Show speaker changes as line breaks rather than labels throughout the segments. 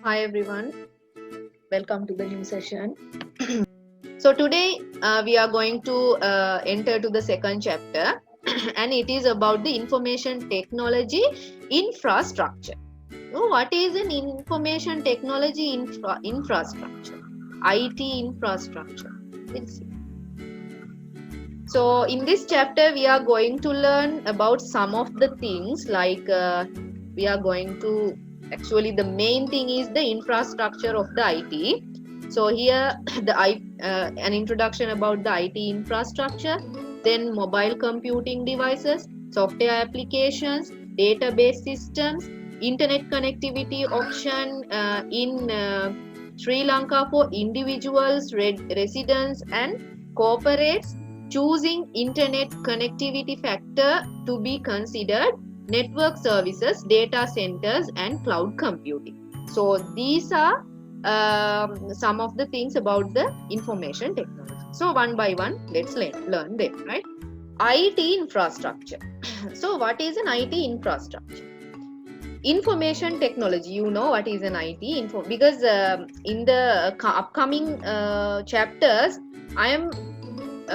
Hi everyone, welcome to the new session. So today we are going to enter to the second chapter and it is about the information technology infrastructure. Now, what is an information technology infrastructure? IT infrastructure. We'll see. So in this chapter we are going to learn about some of the things like we are going to actually the main thing is the infrastructure of the IT. So here an introduction about the IT infrastructure, then mobile computing devices, software applications, database systems, internet connectivity option in Sri Lanka for individuals, residents and corporates, choosing internet connectivity factor to be considered, network services, data centers and cloud computing. So these are some of the things about the information technology. So one by one, let's learn them, right? IT infrastructure. So what is an IT infrastructure? Information technology, you know what is an IT info, because in the upcoming chapters I am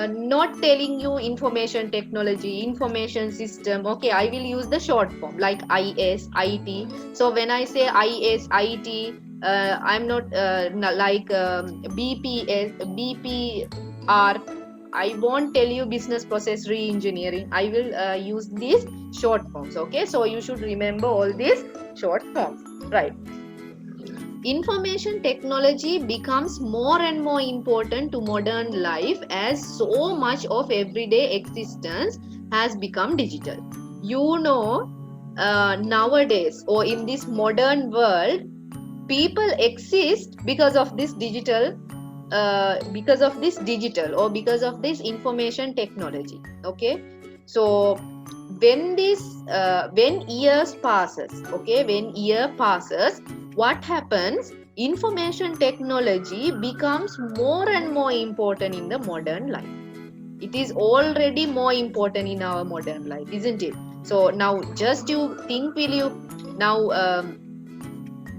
not telling you information technology, information system. Okay, I will use the short form like IS, IT. So when I say IS, IT, I'm not like BPS, BPR. I won't tell you business process re-engineering. I will use these short forms. Okay, so you should remember all these short forms, right? Information technology becomes more and more important to modern life as so much of everyday existence has become digital. You know, nowadays or in this modern world, people exist because of this digital, or because of this information technology. Okay, so when years passes, okay, when year passes, what happens? Information technology becomes more and more important in the modern life. It is already more important in our modern life, isn't it? So now just you think, will you now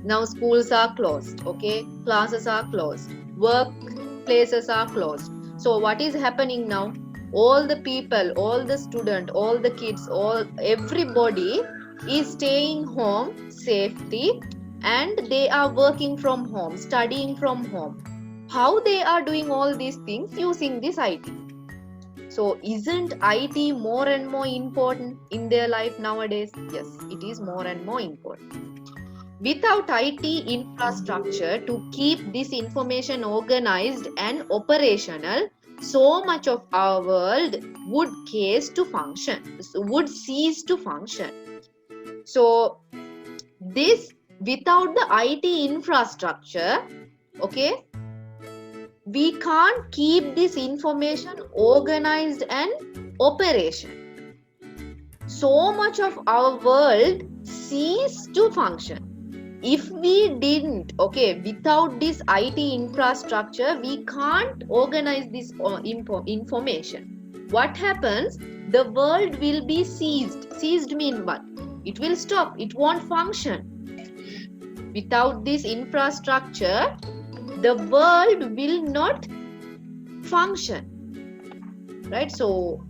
now schools are closed, okay, classes are closed, workplaces are closed. So what is happening now? All the people, all the student, all the kids, all everybody is staying home safety, and they are working from home, studying from home. How they are doing all these things? Using this IT. So isn't IT more and more important in their life nowadays? Yes, it is more and more important. Without IT infrastructure to keep this information organized and operational, so much of our world would would cease to function. So this, without the IT infrastructure, okay, we can't keep this information organized and operation. So much of our world cease to function. If we didn't, okay, without this IT infrastructure, we can't organize this information. What happens? The world will be seized mean what? It will stop, it won't function. Without this infrastructure, the world will not function, right? So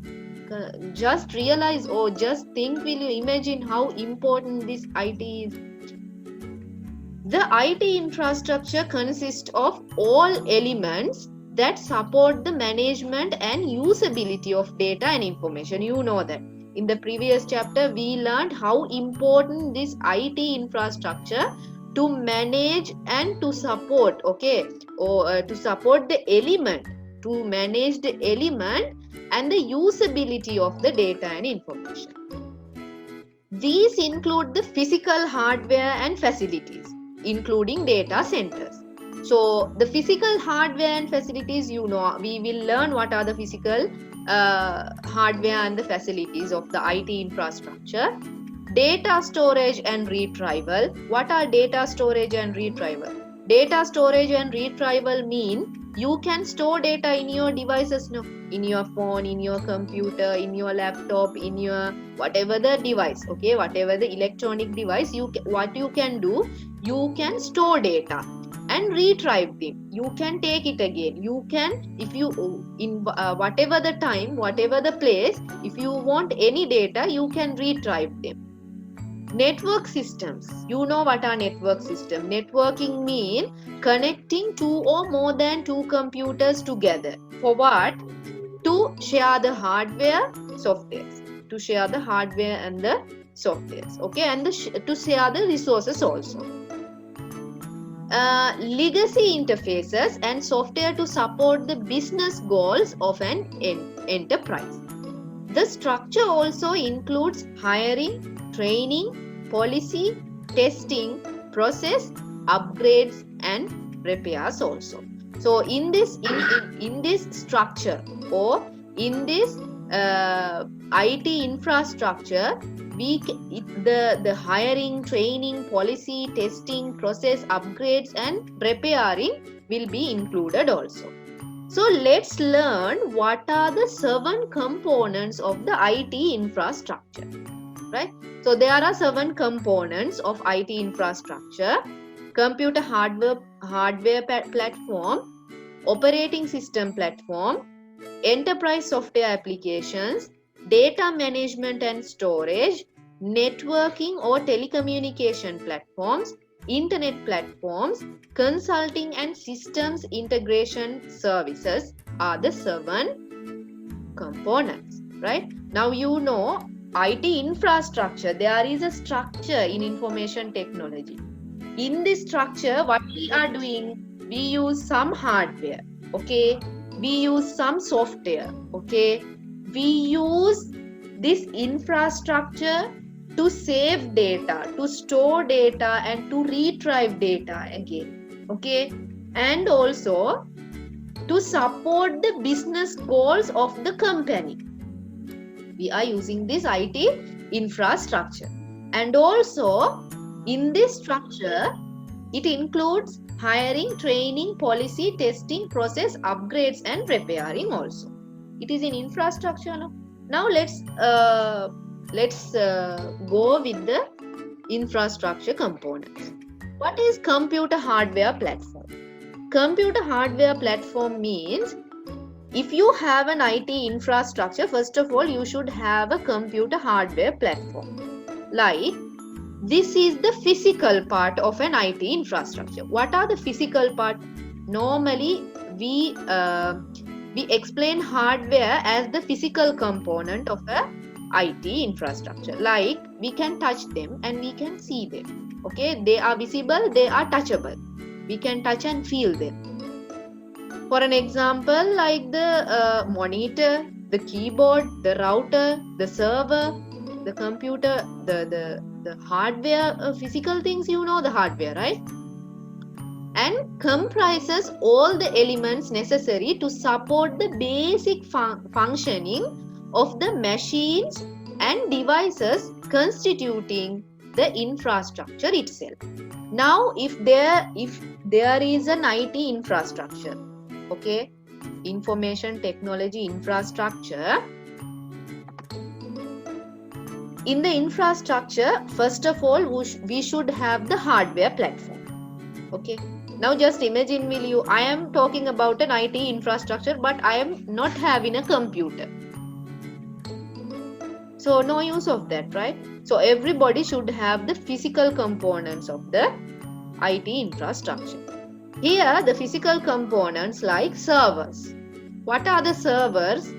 just realize or just think, will you imagine how important this IT is? The IT infrastructure consists of all elements that support the management and usability of data and information. You know that. In the previous chapter, we learned how important this IT infrastructure to manage and to support, okay, or to support the element, to manage the element and the usability of the data and information. These include the physical hardware and facilities, including data centers. So the physical hardware and facilities, you know, we will learn what are the physical hardware and the facilities of the IT infrastructure. Data storage and retrieval. What are data storage and retrieval? Data storage and retrieval mean you can store data in your devices now, in your phone, in your computer, in your laptop, in your whatever the device, okay, whatever the electronic device, what you can do, you can store data and retrieve them. You can take it again. You can, if you in whatever the time, whatever the place, if you want any data, you can retrieve them. Network systems. You know what are network systems? Networking mean connecting two or more than two computers together. For what? To share the hardware, softwares. To share the hardware and the softwares. Okay, and to share the resources also. Legacy interfaces and software to support the business goals of an enterprise. The structure also includes hiring, training, policy, testing, process, upgrades, and repairs also. So in this structure, or in this IT infrastructure, the hiring, training, policy, testing, process, upgrades, and repairing will be included also. So let's learn what are the 7 components of the IT infrastructure, right? So there are 7 components of IT infrastructure: computer hardware platform, operating system platform, enterprise software applications, data management and storage, networking or telecommunication platforms, internet platforms, consulting and systems integration services are the 7 components, right? Now you know IT infrastructure, there is a structure in information technology. In this structure, what we are doing, we use some hardware, okay? We use some software, okay? We use this infrastructure to save data, to store data, and to retrieve data again, okay? And also to support the business goals of the company. We are using this IT infrastructure. And also in this structure, it includes hiring, training, policy, testing, process, upgrades, and repairing also. It is in infrastructure now. Now let's go with the infrastructure components. What is computer hardware platform? Computer hardware platform means if you have an IT infrastructure, first of all, you should have a computer hardware platform. Like, this is the physical part of an IT infrastructure. What are the physical part? Normally, we explain hardware as the physical component of a IT infrastructure. Like, we can touch them and we can see them. Okay, they are visible, they are touchable. We can touch and feel them. For an example, like the monitor, the keyboard, the router, the server, the computer, the hardware, physical things, you know the hardware, right? And comprises all the elements necessary to support the basic functioning of the machines and devices constituting the infrastructure itself. Now, if there is an IT infrastructure, okay, information technology infrastructure, in the infrastructure, first of all, we should have the hardware platform. Okay. Now just imagine, will you, I am talking about an IT infrastructure, but I am not having a computer. So no use of that, right? So everybody should have the physical components of the IT infrastructure. Here, the physical components like servers. What are the servers?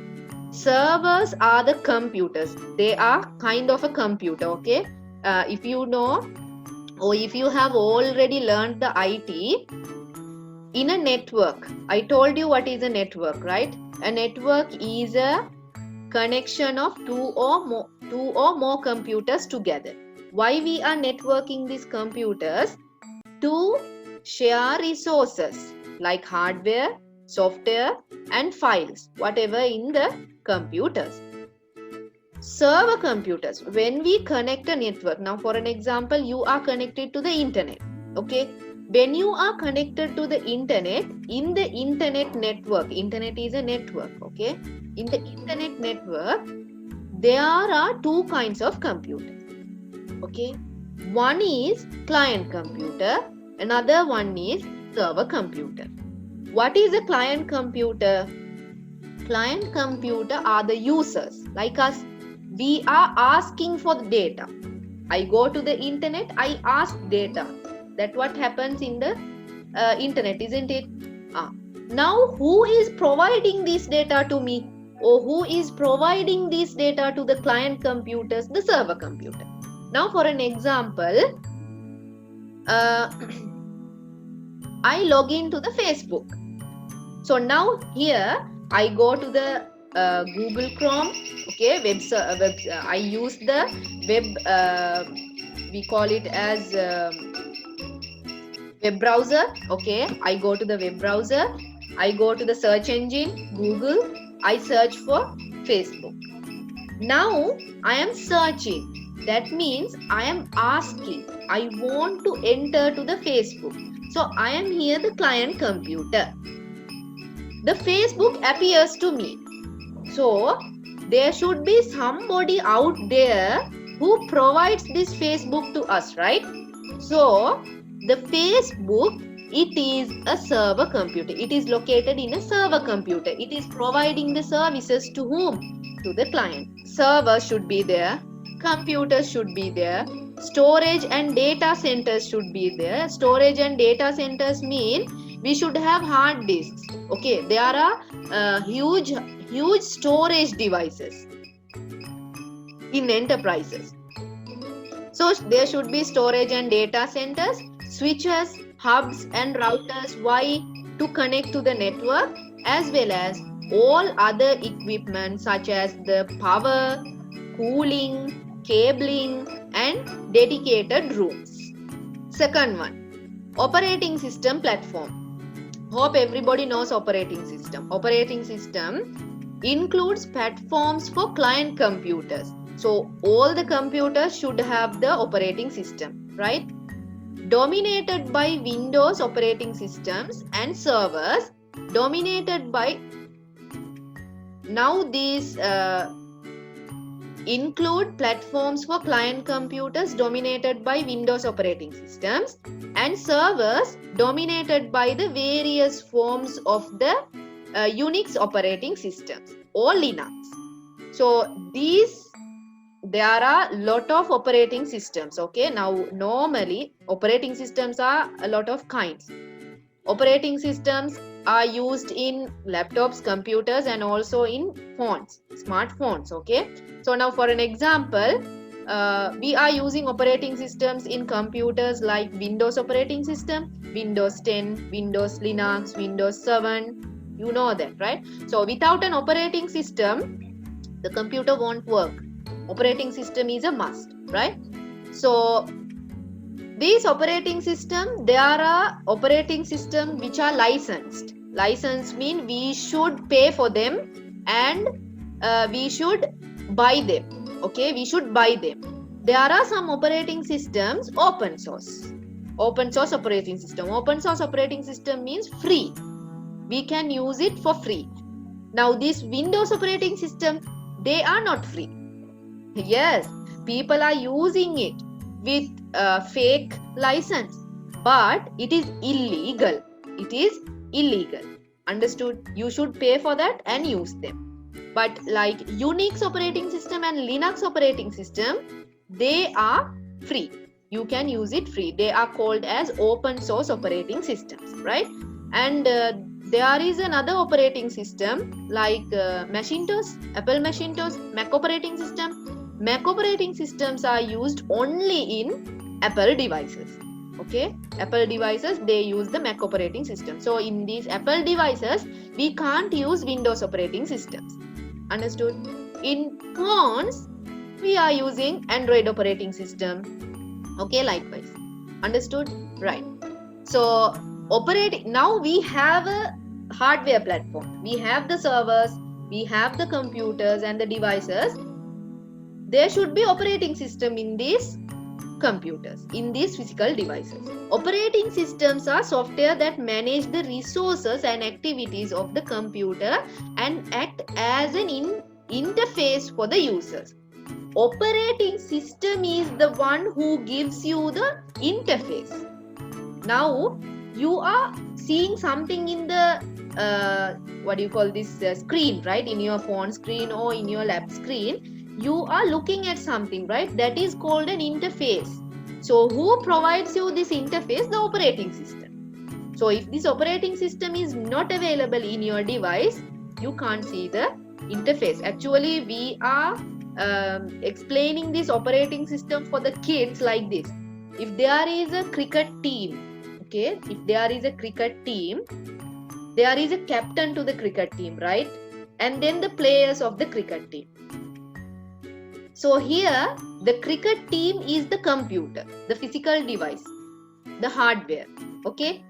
Servers are the computers. They are kind of a computer, okay? If you know, or if you have already learned the IT, in a network, I told you what is a network, right? A network is a connection of two or more computers together. Why we are networking these computers? To share resources like hardware, software, and files, whatever in the computers. Server computers, when we connect a network, now for an example, you are connected to the internet, okay? when you are connected to the internet, in the internet network, internet is a network, okay? In the internet network, there are two kinds of computers, okay? One is client computer, another one is server computer. What is a client computer? Client computer are the users like us. We are asking for the data. I go to the internet, I ask data. That's what happens in the internet, isn't it? Now, who is providing this data to me? Or who is providing this data to the client computers? The server computer. Now, for an example, I log into the Facebook. So now here I go to the Google Chrome. Okay, I use the web. We call it as web browser. Okay, I go to the web browser. I go to the search engine Google. I search for Facebook. Now I am searching. That means I am asking. I want to enter to the Facebook. So I am here the client computer. The Facebook appears to me. So there should be somebody out there who provides this Facebook to us, right? So the Facebook, it is a server computer. It is located in a server computer. It is providing the services to whom? To the client. Server should be there. Computers should be there. Storage and data centers should be there. Storage and data centers mean we should have hard disks. Okay, there are huge storage devices in enterprises. So there should be storage and data centers, switches, hubs and routers. Why? To connect to the network, as well as all other equipment such as the power, cooling, cabling and dedicated rooms. Second one, operating system platform. Hope everybody knows operating system. Operating system includes platforms for client computers. So all the computers should have the operating system, right? Dominated by Windows operating systems and servers, dominated by, now these include platforms for client computers dominated by Windows operating systems and servers dominated by the various forms of the Unix operating systems or Linux. So there are a lot of operating systems. Okay, now normally operating systems are a lot of kinds. Operating systems are used in laptops, computers and also in phones, smartphones. Okay, so now for an example, we are using operating systems in computers like Windows operating system, Windows 10, Windows Linux, Windows 7, you know that, right? So without an operating system, the computer won't work. Operating system is a must, right? So these operating system, there are operating system which are licensed. Licensed mean we should pay for them and we should buy them. Okay, we should buy them. There are some operating systems open source. Open source operating system. Open source operating system means free. We can use it for free. Now this Windows operating system, they are not free. Yes, people are using it with fake license, but it is illegal. It is illegal. Understood? You should pay for that and use them. But like Unix operating system and Linux operating system, they are free. You can use it free. They are called as open source operating systems, right? And there is another operating system like Macintosh, Apple Macintosh, Mac operating system. Mac operating systems are used only in Apple devices. Okay, Apple devices, they use the Mac operating system. So in these Apple devices, we can't use Windows operating systems. Understood? In phones, we are using Android operating system. Okay, likewise. Understood? Right. So now we have a hardware platform. We have the servers, we have the computers and the devices. There should be operating system in these computers in these physical devices. Operating systems are software that manage the resources and activities of the computer and act as an interface for the users. Operating system is the one who gives you the interface. Now you are seeing something in the screen, right? In your phone screen or in your lap screen, you are looking at something, right? That is called an interface. So who provides you this interface? The operating system. So if this operating system is not available in your device, you can't see the interface. Actually, we are explaining this operating system for the kids like this. If there is a cricket team, okay, if there is a cricket team, there is a captain to the cricket team, right? And then the players of the cricket team. So here the cricket team is the computer, the physical device, the hardware. Okay,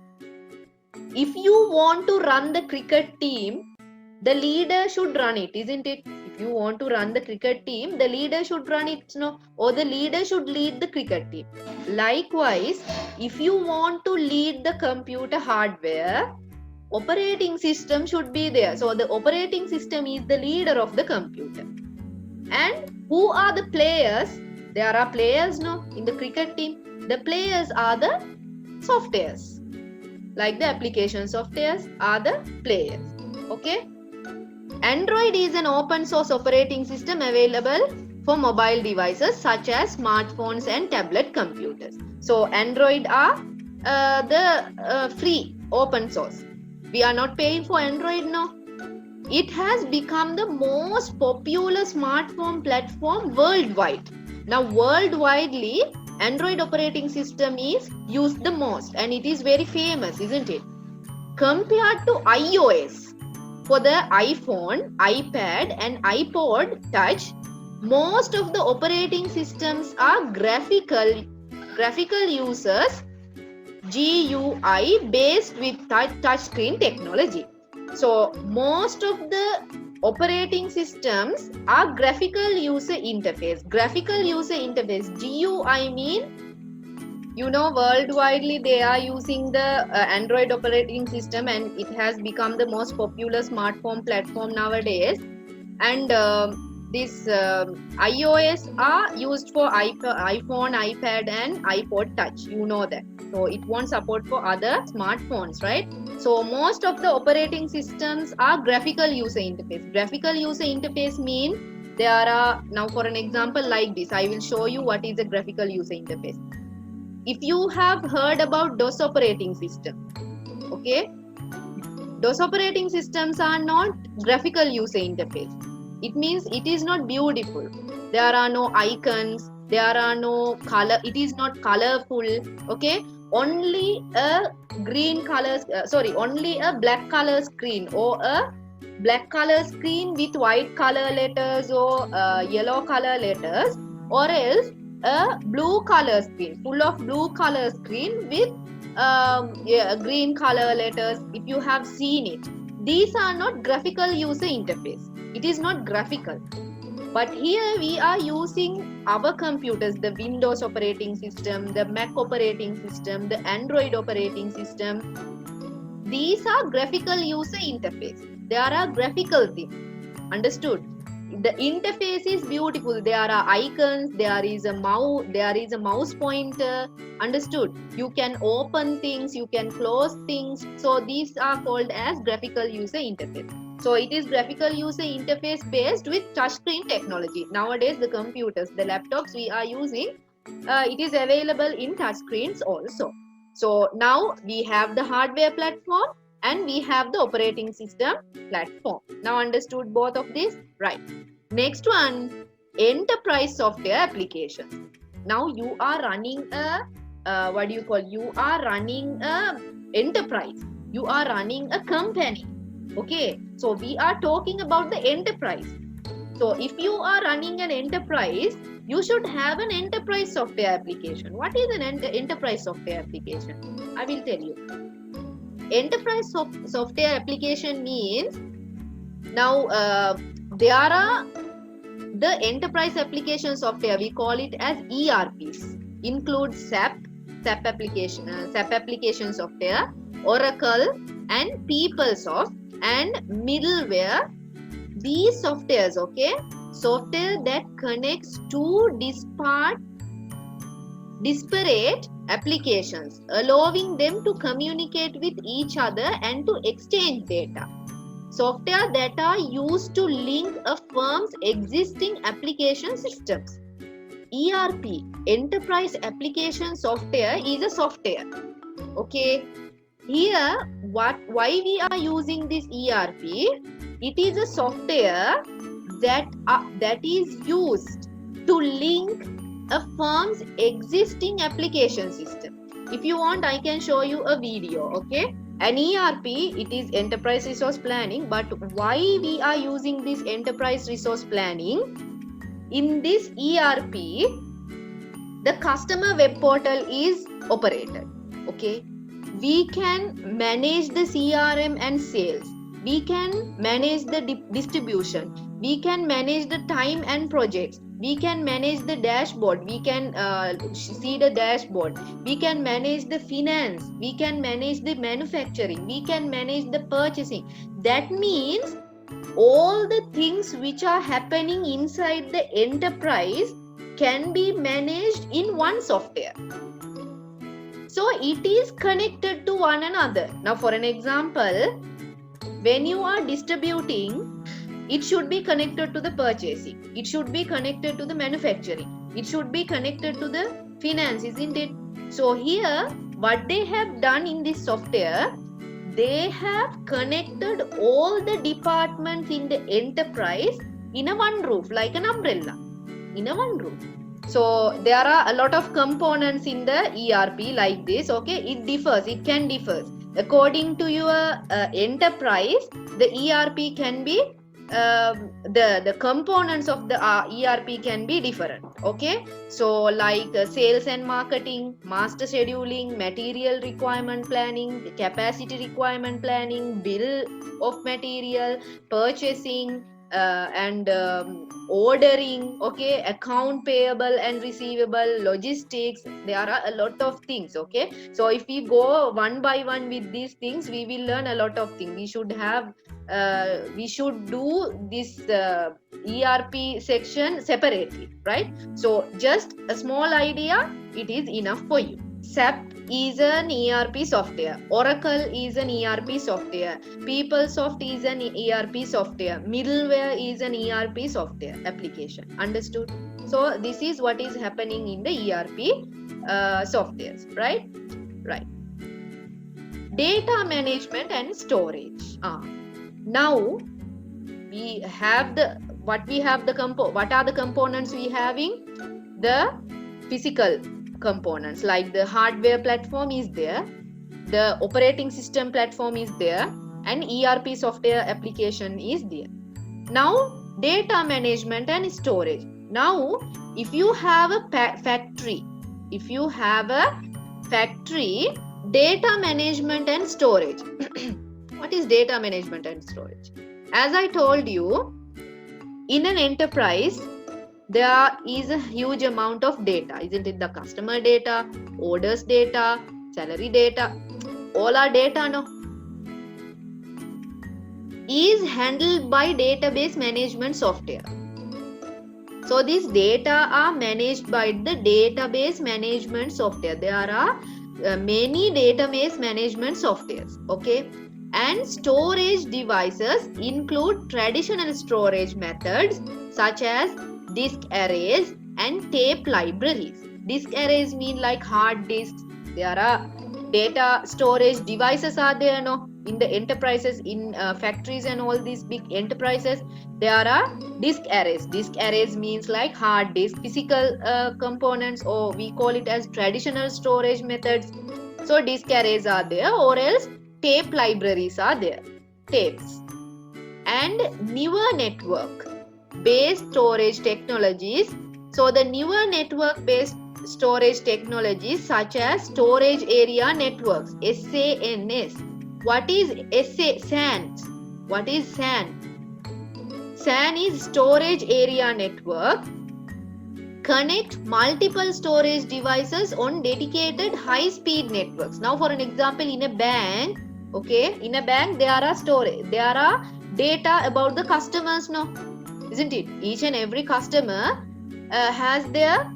if you want to run the cricket team, the leader should run it, isn't it? If you want to run the cricket team, the leader should run it, no? Or the leader should lead the cricket team. Likewise, if you want to lead the computer hardware, operating system should be there. So the operating system is the leader of the computer. And who are the players? There are players, no, in the cricket team. The players are the softwares. Like the application softwares are the players. Okay. Android is an open source operating system available for mobile devices such as smartphones and tablet computers. So Android are the free open source. We are not paying for Android now. It has become the most popular smartphone platform worldwide. Now worldwidely, Android operating system is used the most and it is very famous, isn't it? Compared to iOS, for the iPhone, iPad and iPod Touch, most of the operating systems are graphical users, GUI based with touchscreen technology. So most of the operating systems are graphical user interface. Graphical user interface, GUI mean, you know, worldwidely they are using the Android operating system and it has become the most popular smartphone platform nowadays. And this iOS are used for iPhone, iPad and iPod Touch. You know that. So it won't support for other smartphones, right? So most of the operating systems are graphical user interface. Graphical user interface means there are, now for an example like this, I will show you what is a graphical user interface. If you have heard about DOS operating system, okay, DOS operating systems are not graphical user interface. It means it is not beautiful. There are no icons, there are no color, it is not colorful, okay. Only a only a black color screen or a black color screen with white color letters or yellow color letters, or else a blue color screen, full of blue color screen with green color letters. If you have seen it, these are not graphical user interface. It is not graphical. But here we are using our computers, the Windows operating system, the Mac operating system, the Android operating system. These are graphical user interface. They are a graphical thing. Understood? The interface is beautiful. There are icons, there is a mouse pointer. Understood? You can open things, you can close things. So these are called as graphical user interface. So it is graphical user interface based with touchscreen technology. Nowadays the computers, the laptops we are using, it is available in touchscreens also. So now we have the hardware platform and we have the operating system platform. Now understood both of these? Right. Next one, enterprise software applications. Now you are running a, you are running a enterprise. You are running a company. Okay. So we are talking about the enterprise. So if you are running an enterprise, you should have an enterprise software application. What is an enterprise software application? I will tell you. Enterprise software application means, now there are the enterprise application software, we call it as ERPs. include SAP application software, Oracle, and PeopleSoft, and middleware. These softwares, okay, software that connects two disparate applications, allowing them to communicate with each other and to exchange data. Software that are used to link a firm's existing application systems. ERP, enterprise application software, is a software. Okay, here why we are using this ERP? It is a software that is used to link a firm's existing application system. If you want, I can show you a video. Okay, an ERP, it is enterprise resource planning, but why we are using this enterprise resource planning? In this ERP, the customer web portal is operated. Okay, we can manage the CRM and sales. We can manage the distribution. We can manage the time and projects. We can manage the dashboard. We can see the dashboard. We can manage the finance. We can manage the manufacturing. We can manage the purchasing. That means all the things which are happening inside the enterprise can be managed in one software. So it is connected to one another. Now, for an example, when you are distributing, it should be connected to the purchasing. It should be connected to the manufacturing. It should be connected to the finance, isn't it? So here, what they have done in this software, they have connected all the departments in the enterprise in a one roof, like an umbrella, in a one roof. So there are a lot of components in the ERP like this. Okay, it differs. It can differ according to your enterprise. The ERP can be the components of the ERP can be different. Okay, so like sales and marketing, master scheduling, material requirement planning, capacity requirement planning, bill of material, purchasing, and ordering, okay, account payable and receivable, logistics. There are a lot of things. Okay, so if we go one by one with these things, we will learn a lot of things. We should do this ERP section separately, right? So just a small idea, it is enough for you. SAP is an ERP software. Oracle is an ERP software. PeopleSoft is an ERP software. Middleware is an ERP software application. Understood? So this is what is happening in the ERP softwares, right? Right. Data management and storage. Now we have what are the components we having? The physical components, like the hardware platform is there, the operating system platform is there, and ERP software application is there. Now data management and storage. Now if you have a factory, data management and storage. What is data management and storage? As I told you, in an enterprise, there is a huge amount of data, isn't it? The customer data, orders data, salary data, all are data, no? Is handled by database management software. So these data are managed by the database management software. There are many database management softwares, okay? And storage devices include traditional storage methods such as disk arrays and tape libraries. Disk arrays mean like hard disks. There are data storage devices are there, no? In the enterprises, in factories and all these big enterprises, there are disk arrays. Disk arrays means like hard disk, physical components, or we call it as traditional storage methods. So disk arrays are there, or else tape libraries are there, tapes. And newer network based storage technologies. So the newer network based storage technologies such as storage area networks, SANs. What is SAN? What is SAN? SAN is storage area network. connect multiple storage devices on dedicated high speed networks. Now for an example, in a bank, okay, in a bank there are data about the customers, no, isn't it? Each and every customer has their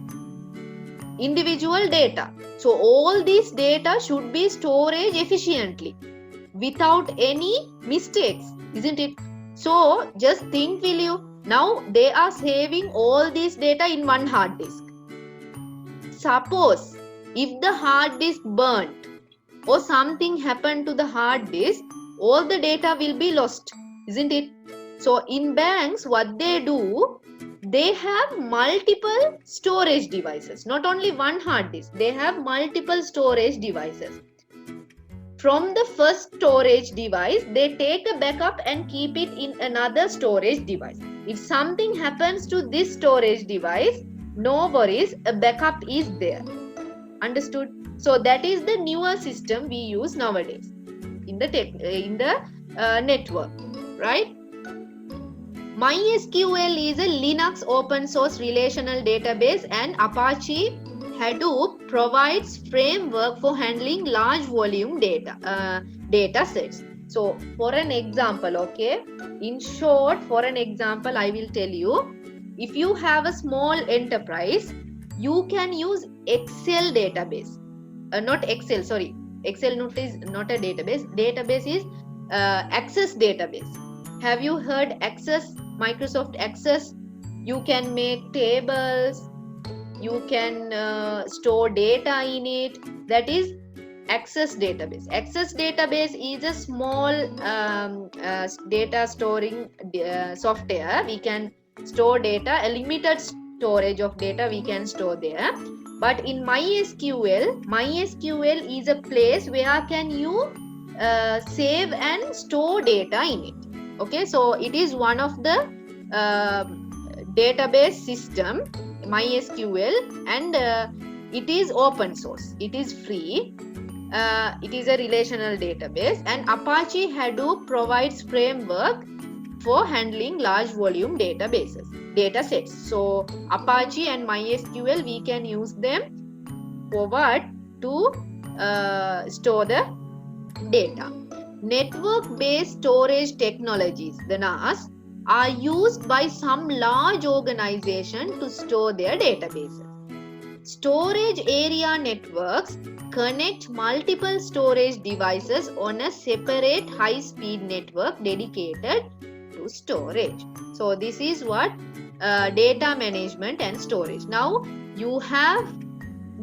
individual data. So all this data should be stored efficiently without any mistakes, isn't it? So just think, will you? Now they are saving all this data in one hard disk. Suppose if the hard disk burnt or something happened to the hard disk, all the data will be lost, isn't it? So in banks, what they do, they have multiple storage devices, not only one hard disk, they have multiple storage devices. From the first storage device, they take a backup and keep it in another storage device. If something happens to this storage device, no worries, a backup is there. Understood? So that is the newer system we use nowadays in the network, right? MySQL is a Linux open source relational database, and Apache Hadoop provides framework for handling large volume data sets. So for an example, okay, in short, for an example, I will tell you, if you have a small enterprise, you can use Excel database. Not Excel, sorry. Excel is not a database. Database is Access database. Have you heard Access? Microsoft Access? You can make tables. You can store data in it. That is Access database. Access database is a small data storing software. We can store data, a limited storage of data we can store there. But in MySQL is a place where can you save and store data in it. Okay, so it is one of the database system, MySQL, and it is open source. It is free. It is a relational database, and Apache Hadoop provides framework for handling large volume data sets. So Apache and MySQL, we can use them for what? To store the data. Network-based storage technologies, the NAS, are used by some large organizations to store their databases. Storage area networks connect multiple storage devices on a separate high-speed network dedicated to storage. So this is what data management and storage. Now you have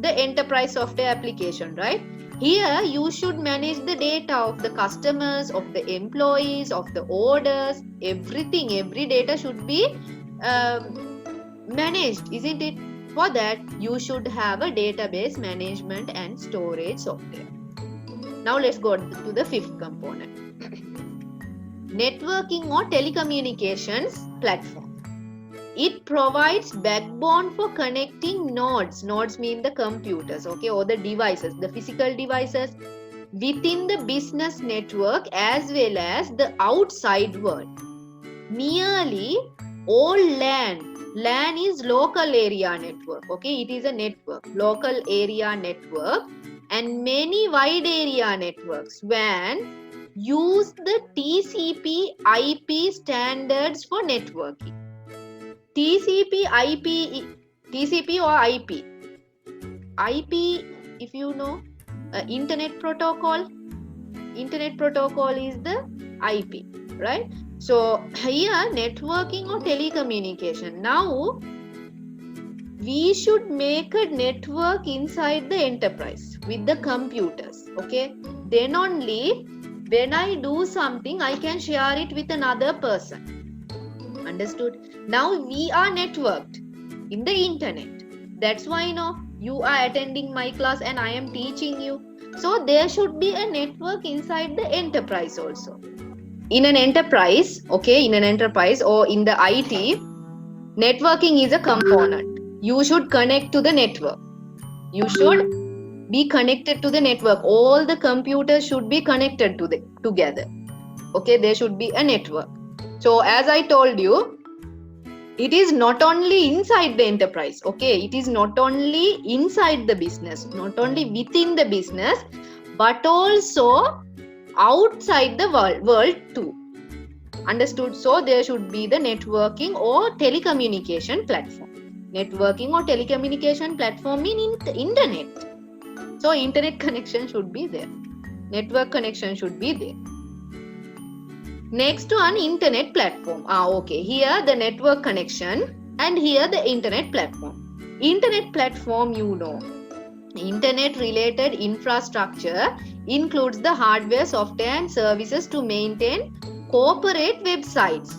the enterprise software application, right? Here you should manage the data of the customers, of the employees, of the orders, everything. Every data should be managed, isn't it? For that, you should have a database management and storage software. Now let's go to the fifth component. Networking or telecommunications platform. It provides backbone for connecting nodes. Nodes mean the computers, okay, or the devices, the physical devices within the business network as well as the outside world. Nearly all LAN is local area network, okay, it is a network, local area network, and many wide area networks WAN use the TCP IP standards for networking. TCP or IP. IP, if you know, internet protocol. Internet protocol is the IP, right? So here networking or telecommunication. Now we should make a network inside the enterprise with the computers, okay? Then only when I do something, I can share it with another person. Understood? Now we are networked in the internet. That's why you are attending my class and I am teaching you. So there should be a network inside the enterprise also. In an enterprise, okay, in an enterprise or in the IT, networking is a component. You should connect to the network. You should be connected to the network. All the computers should be connected together. Okay, there should be a network. So as I told you, It is not only inside the enterprise, okay? It is not only inside the business, not only within the business, but also outside the world too. Understood? So there should be the networking or telecommunication platform. Networking or telecommunication platform mean internet. So internet connection should be there. Network connection should be there. Next one, internet platform. Okay. Here the network connection and here the internet platform. Internet platform, you know, internet related infrastructure includes the hardware, software and services to maintain corporate websites,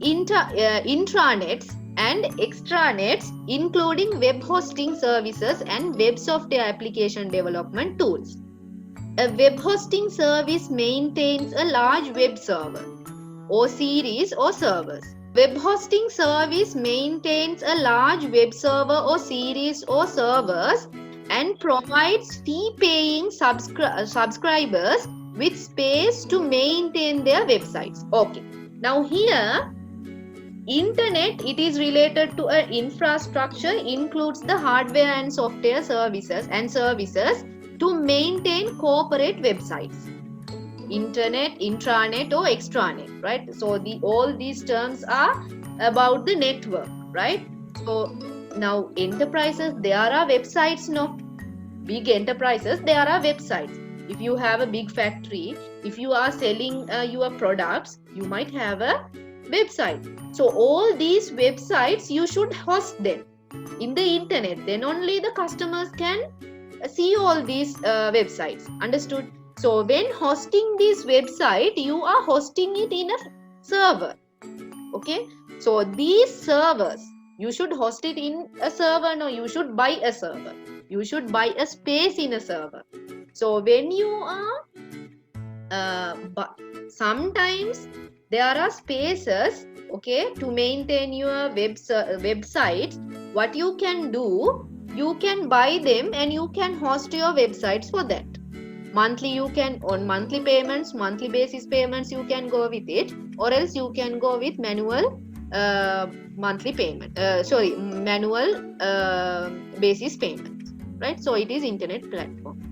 intranets and extranets, including web hosting services and web software application development tools. A web hosting service maintains a large web server or series or servers. Web hosting service maintains a large web server or series or servers and provides fee-paying subscribers with space to maintain their websites. Okay. Now here, internet, it is related to an infrastructure, includes the hardware and software services to maintain corporate websites. Internet, intranet or extranet, right? So all these terms are about the network, right? So now enterprises, there are websites, no? Big enterprises, there are websites. If you have a big factory, if you are selling your products, you might have a website. So all these websites, you should host them in the internet. Then only the customers can see all these websites. Understood? So when hosting this website, you are hosting it in a server. Okay. So these servers, you should host it in a server. No, you should buy a server. You should buy a space in a server. So when you are, sometimes there are spaces, okay, to maintain your websites. What you can do, you can buy them and you can host your websites for that. Monthly, you can, on monthly payments, monthly basis payments, you can go with it, or else you can go with manual monthly payment, manual basis payments, right? So it is internet platform.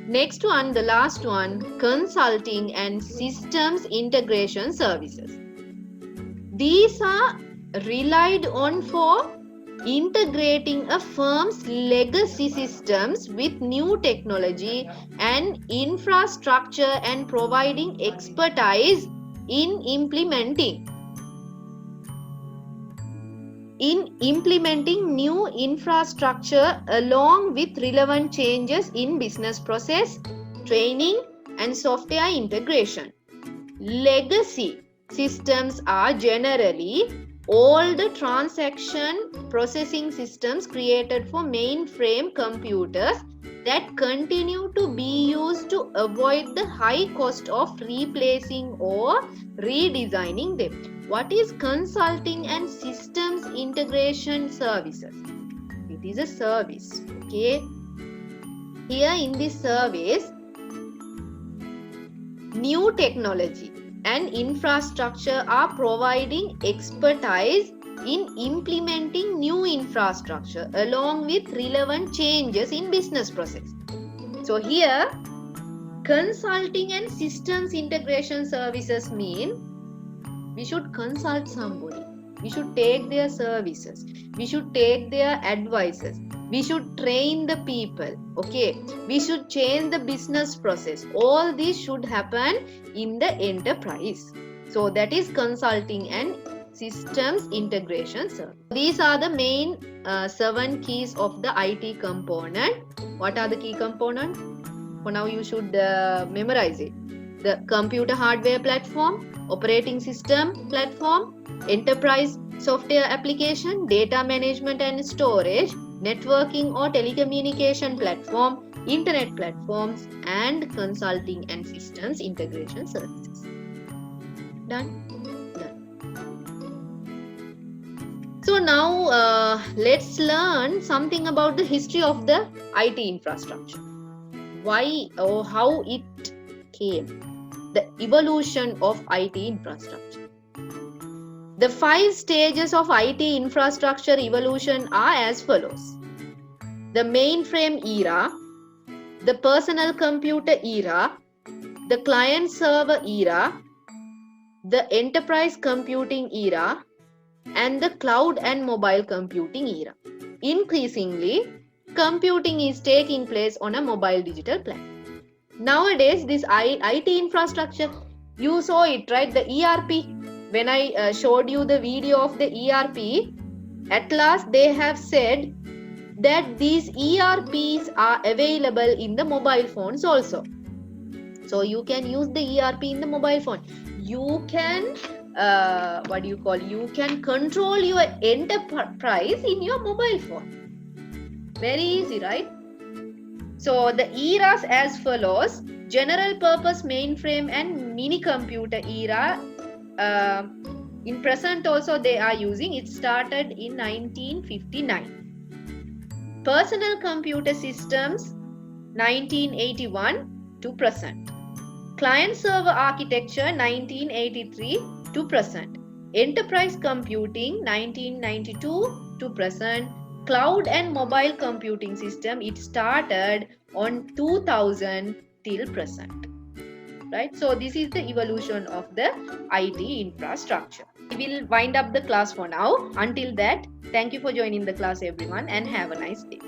Next one, the last one, consulting and systems integration services. These are relied on for integrating a firm's legacy systems with new technology and infrastructure and providing expertise in implementing new infrastructure along with relevant changes in business process, training and software integration. Legacy systems are generally all the transaction processing systems created for mainframe computers that continue to be used to avoid the high cost of replacing or redesigning them. What is consulting and systems integration services? It is a service. Okay. Here in this service, new technology and infrastructure are providing expertise in implementing new infrastructure along with relevant changes in business process. So here, consulting and systems integration services mean we should consult somebody, we should take their services, we should take their advices, we should train the people, okay, we should change the business process. All this should happen in the enterprise. So that is consulting and systems integration service. These are the main 7 keys of the IT component. What are the key components? For now you should memorize it. The computer hardware platform, operating system platform, enterprise software application, data management and storage, networking or telecommunication platform, internet platforms, and consulting and systems integration services. Done? Done. So now let's learn something about the history of the IT infrastructure. Why or how it came, the evolution of IT infrastructure. The 5 stages of IT infrastructure evolution are as follows: the mainframe era, the personal computer era, the client server era, the enterprise computing era, and the cloud and mobile computing era. Increasingly, computing is taking place on a mobile digital platform. Nowadays, this IT infrastructure, you saw it, right? The ERP. When I showed you the video of the ERP, at last they have said that these ERPs are available in the mobile phones also. So you can use the ERP in the mobile phone. You can you can control your enterprise in your mobile phone. Very easy, right? So the eras as follows: general purpose mainframe and mini computer era. In present also they are using. It started in 1959. Personal computer systems 1981 to present. Client server architecture 1983 to present. Enterprise computing 1992 to present. Cloud and mobile computing system, it started on 2000 till present. Right? So this is the evolution of the IT infrastructure. We will wind up the class for now. Until that, thank you for joining the class everyone, and have a nice day.